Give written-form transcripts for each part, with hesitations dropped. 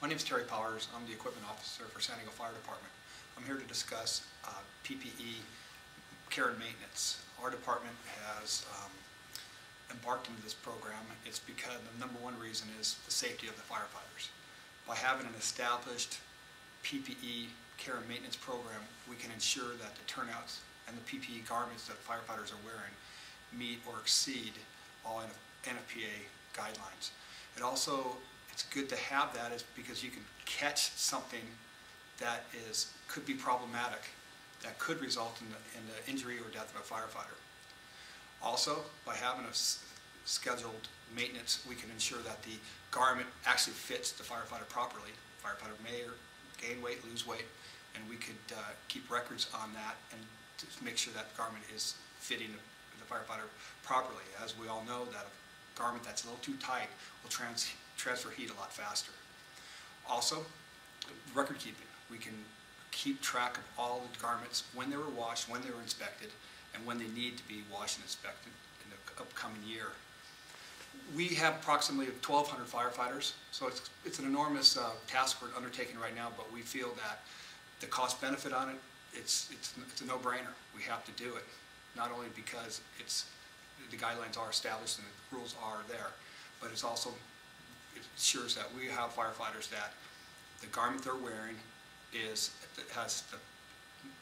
My name is Terry Powers. I'm the equipment officer for San Diego Fire Department. I'm here to discuss PPE care and maintenance. Our department has embarked into this program. It's because the number one reason is the safety of the firefighters. By having an established PPE care and maintenance program, we can ensure that the turnouts and the PPE garments that firefighters are wearing meet or exceed all NFPA guidelines. It's good to have that is because you can catch something that could be problematic, that could result in the injury or death of a firefighter. Also, by having a scheduled maintenance, we can ensure that the garment actually fits the firefighter properly. The firefighter may gain weight, lose weight, and we could keep records on that and to make sure that garment is fitting the firefighter properly. As we all know, that a garment that's a little too tight will transfer heat a lot faster. Also, record keeping. We can keep track of all the garments, when they were washed, when they were inspected, and when they need to be washed and inspected in the upcoming year. We have approximately 1,200 firefighters, so it's an enormous task we're undertaking right now, but we feel that the cost benefit on it, it's a no-brainer. We have to do it, not only because the guidelines are established and the rules are there, but it ensures that we have firefighters that the garment they're wearing has the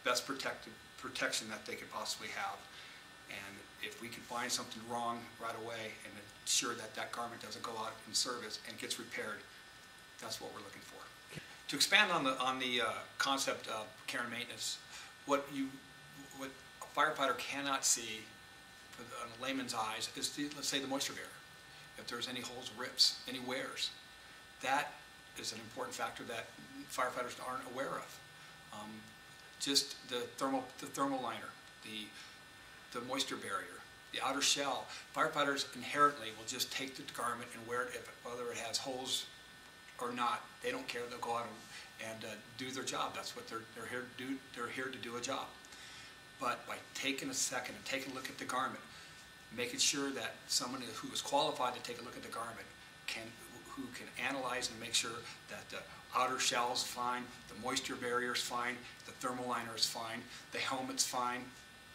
best protection that they could possibly have. And if we can find something wrong right away and ensure that that garment doesn't go out in service and gets repaired, that's what we're looking for. To expand on the concept of care and maintenance, what a firefighter cannot see on a layman's eyes is let's say the moisture barrier. If there's any holes, rips, any wears, that is an important factor that firefighters aren't aware of. Just the thermal liner, the moisture barrier, the outer shell. Firefighters inherently will just take the garment and wear it, whether it has holes or not. They don't care. They'll go out and do their job. That's what they're here to do. They're here to do a job. But by taking a second and taking a look at the garment, making sure that someone who is qualified to take a look at the garment who can analyze and make sure that the outer shell is fine, the moisture barrier is fine, the thermal liner is fine, the helmet's fine,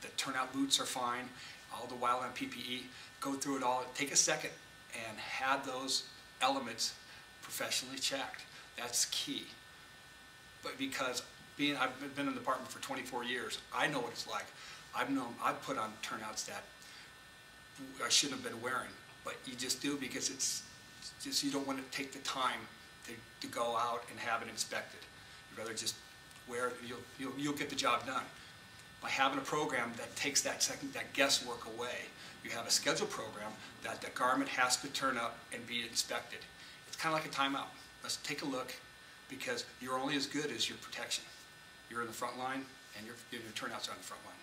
the turnout boots are fine, all the wildland PPE. Go through it all, take a second and have those elements professionally checked. That's key. But because I've been in the department for 24 years, I know what it's like. I've put on turnouts that I shouldn't have been wearing, but you just do because it's just, you don't want to take the time to go out and have it inspected. You'd rather just wear it, you'll get the job done. By having a program that takes that guesswork away, you have a scheduled program that the garment has to turn up and be inspected. It's kind of like a timeout. Let's take a look, because you're only as good as your protection. You're in the front line, and your turnouts are on the front line.